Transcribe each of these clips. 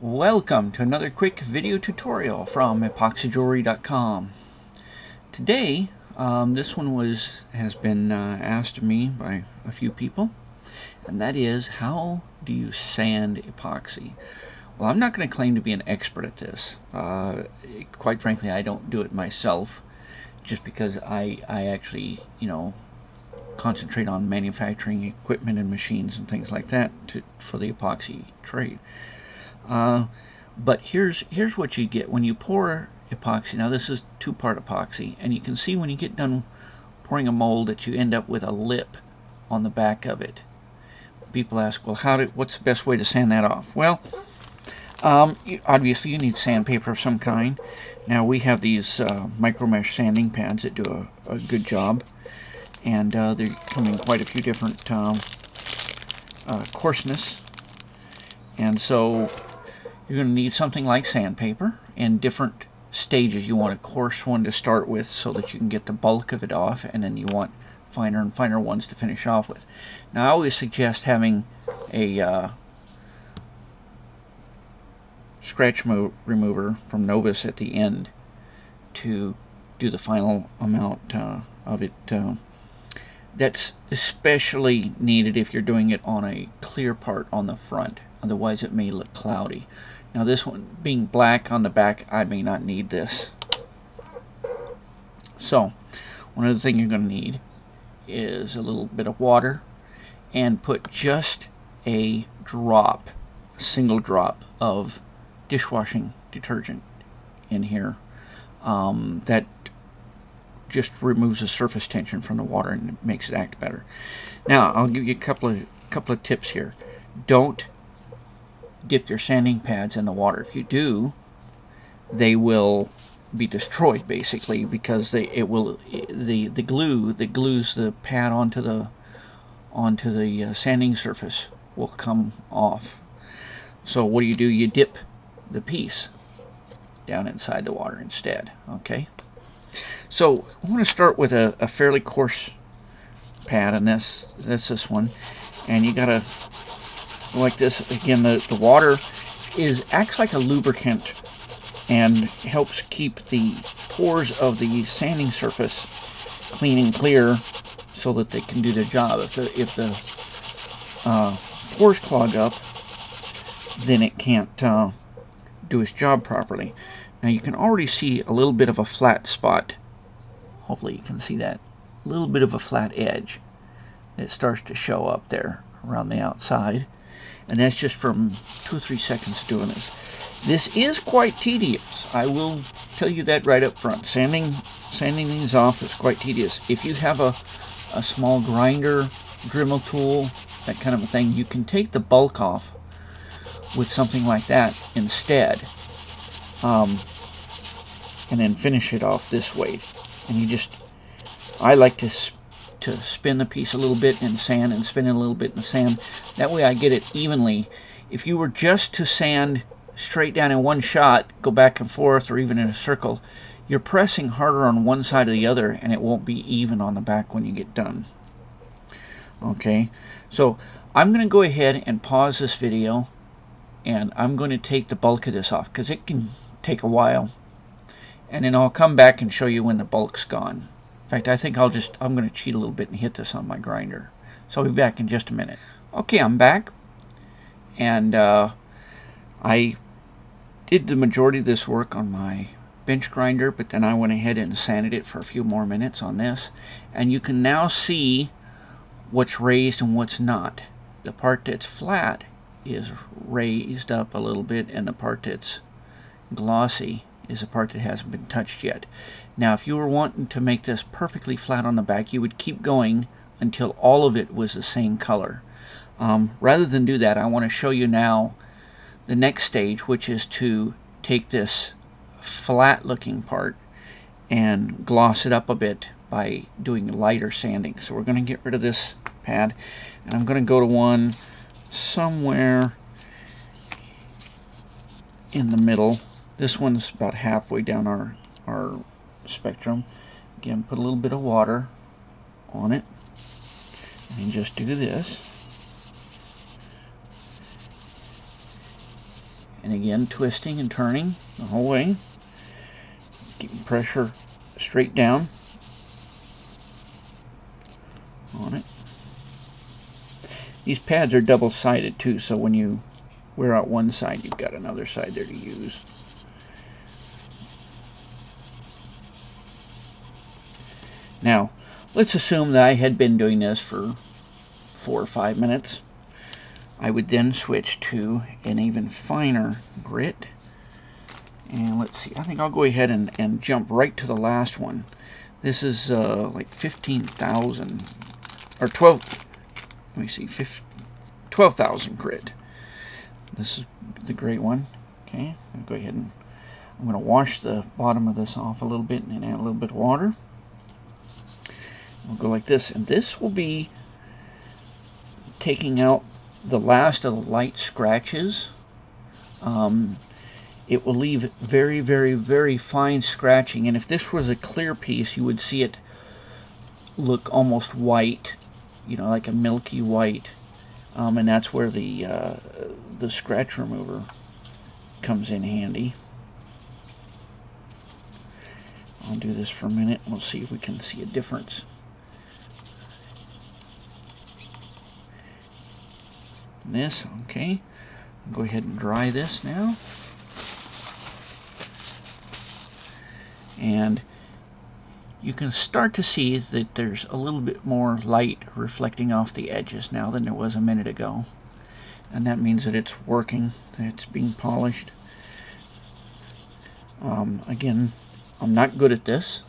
Welcome to another quick video tutorial from EpoxyJewelry.com. Today, this one has been asked of me by a few people, and that is, how do you sand epoxy? Well, I'm not going to claim to be an expert at this. Quite frankly, I don't do it myself, just because I actually, concentrate on manufacturing equipment and machines and things like that for the epoxy trade. But here's what you get when you pour epoxy. Now this is two-part epoxy, and you can see when you get done pouring a mold that you end up with a lip on the back of it. People ask, well, what's the best way to sand that off? Well, obviously you need sandpaper of some kind. Now we have these micro mesh sanding pads that do a good job, and they come in quite a few different coarseness, and so you're going to need something like sandpaper in different stages. You want a coarse one to start with so that you can get the bulk of it off, and then you want finer and finer ones to finish off with. Now I always suggest having a scratch remover from Novus at the end to do the final amount of it. That's especially needed if you're doing it on a clear part on the front. Otherwise it may look cloudy. Now this one being black on the back, I may not need this. So one other thing you're going to need is a little bit of water, and put just a single drop of dishwashing detergent in here. That just removes the surface tension from the water and makes it act better. Now I'll give you a couple of tips here. Don't dip your sanding pads in the water. If you do, they will be destroyed basically, because the glue that glues the pad onto the sanding surface will come off. So what do? You dip the piece down inside the water instead. Okay. So I want to start with a fairly coarse pad, and that's this one, and you gotta go like this. Again, the water acts like a lubricant and helps keep the pores of the sanding surface clean and clear so that they can do their job. If the pores clog up, then it can't do its job properly. Now you can already see a little bit of a flat spot. Hopefully you can see that. A little bit of a flat edge that starts to show up there around the outside. And that's just from 2 or 3 seconds doing this. This is quite tedious. I will tell you that right up front. Sanding these off is quite tedious. If you have a small grinder, Dremel tool, that kind of a thing, you can take the bulk off with something like that instead, and then finish it off this way. And I like to spin the piece a little bit in sand and spin it a little bit in sand. That way I get it evenly. If you were just to sand straight down in one shot, go back and forth or even in a circle, you're pressing harder on one side or the other, and it won't be even on the back when you get done. Okay, so I'm going to go ahead and pause this video, and I'm going to take the bulk of this off because it can take a while, and then I'll come back and show you when the bulk's gone. In fact, I think I'm going to cheat a little bit and hit this on my grinder. So I'll be back in just a minute. Okay, I'm back, and I did the majority of this work on my bench grinder, but then I went ahead and sanded it for a few more minutes on this, and you can now see what's raised and what's not. The part that's flat is raised up a little bit, and the part that's glossy is a part that hasn't been touched yet. Now if you were wanting to make this perfectly flat on the back, you would keep going until all of it was the same color. Rather than do that, I want to show you now the next stage, which is to take this flat looking part and gloss it up a bit by doing lighter sanding. So we're going to get rid of this pad, and I'm going to go to one somewhere in the middle. This one's about halfway down our spectrum. Again, put a little bit of water on it and just do this. And again, twisting and turning the whole way. Keeping pressure straight down on it. These pads are double-sided too, so when you wear out one side, you've got another side there to use. Now, let's assume that I had been doing this for 4 or 5 minutes. I would then switch to an even finer grit. And let's see, I think I'll go ahead and jump right to the last one. This is like 15,000 or 12. Let me see, 12,000 grit. This is the great one. Okay, I'll go ahead and I'm going to wash the bottom of this off a little bit and add a little bit of water. We'll go like this, and this will be taking out the last of the light scratches. It will leave very, very, very fine scratching, and if this was a clear piece, you would see it look almost white, you know, like a milky white, and that's where the scratch remover comes in handy. I'll do this for a minute, and we'll see if we can see a difference. This, okay, I'll go ahead and dry this now. And you can start to see that there's a little bit more light reflecting off the edges now than there was a minute ago. And that means that it's working, that it's being polished. Again, I'm not good at this,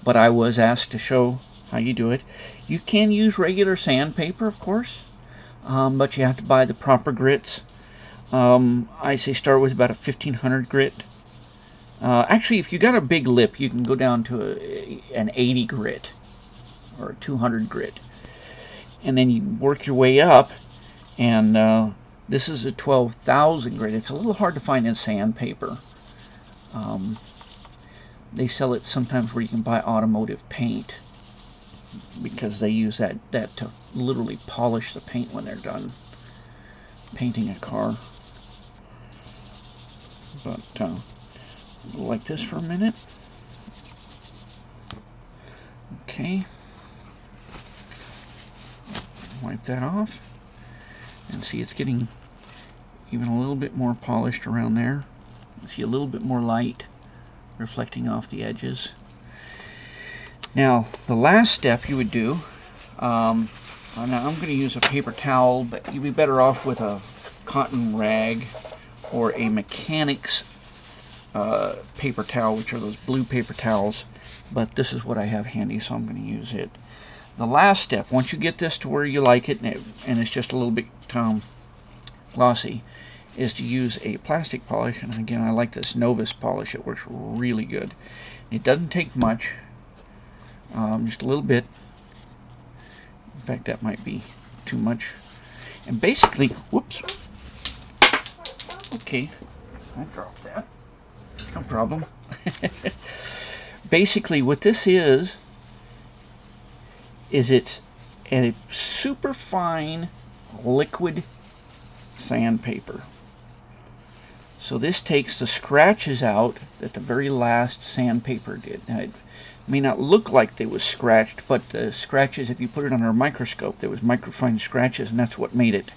but I was asked to show how you do it. You can use regular sandpaper, of course, but you have to buy the proper grits. I say start with about a 1500 grit. Actually, if you got a big lip, you can go down to an 80 grit or a 200 grit, and then you work your way up. And this is a 12,000 grit. It's a little hard to find in sandpaper. They sell it sometimes where you can buy automotive paint, because they use that to literally polish the paint when they're done painting a car. But go like this for a minute. Okay, wipe that off, and see it's getting even a little bit more polished around there. See a little bit more light reflecting off the edges. Now, the last step you would do, now I'm going to use a paper towel, but you'd be better off with a cotton rag or a mechanic's paper towel, which are those blue paper towels, but this is what I have handy, so I'm going to use it. The last step, once you get this to where you like it, and it's just a little bit glossy, is to use a plastic polish. And again, I like this Novus polish. It works really good. It doesn't take much, just a little bit. In fact, that might be too much. And basically, whoops, okay, I dropped that, no problem. Basically, what this is it's a super fine liquid sandpaper. So this takes the scratches out that the very last sandpaper did. Now, it may not look like they was scratched, but the scratches, if you put it under a microscope, there was microfine scratches, and that's what made it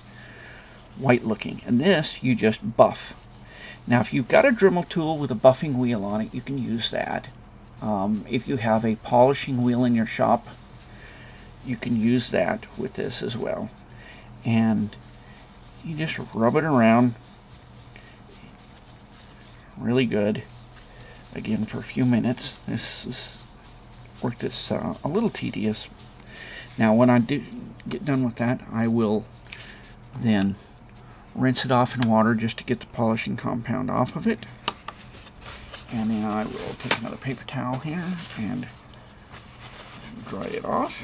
white looking. And this, you just buff. Now, if you've got a Dremel tool with a buffing wheel on it, you can use that. If you have a polishing wheel in your shop, you can use that with this as well. And you just rub it around really good, again, for a few minutes. This is work that's a little tedious. Now, when I do get done with that, I will then rinse it off in water just to get the polishing compound off of it. And then I will take another paper towel here and dry it off.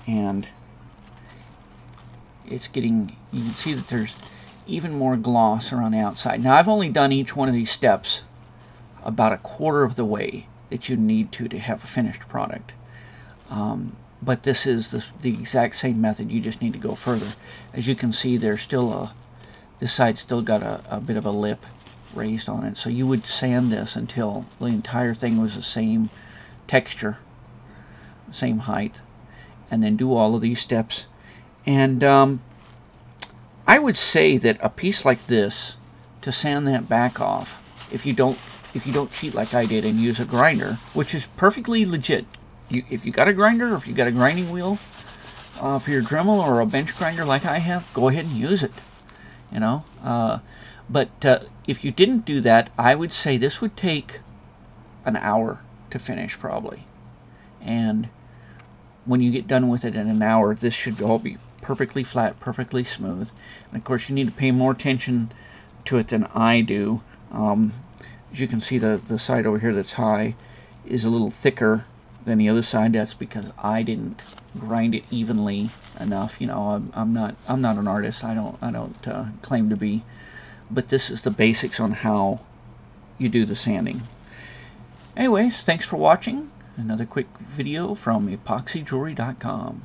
And it's getting, you can see that there's even more gloss around the outside. Now, I've only done each one of these steps about a quarter of the way that you need to have a finished product. but this is the exact same method. You just need to go further. As you can see, there's still this side still got a bit of a lip raised on it. So you would sand this until the entire thing was the same texture, same height, and then do all of these steps. And I would say that a piece like this, to sand that back off, if you don't cheat like I did and use a grinder, which is perfectly legit. If you got a grinder, or if you got a grinding wheel for your Dremel, or a bench grinder like I have, go ahead and use it. You know, but if you didn't do that, I would say this would take an hour to finish probably. And when you get done with it in an hour, this should all be perfectly flat, perfectly smooth. And of course, you need to pay more attention to it than I do. As you can see, the side over here that's high is a little thicker than the other side. That's because I didn't grind it evenly enough. You know, I'm not an artist. I don't claim to be. But this is the basics on how you do the sanding. Anyways, thanks for watching. Another quick video from EpoxyJewelry.com.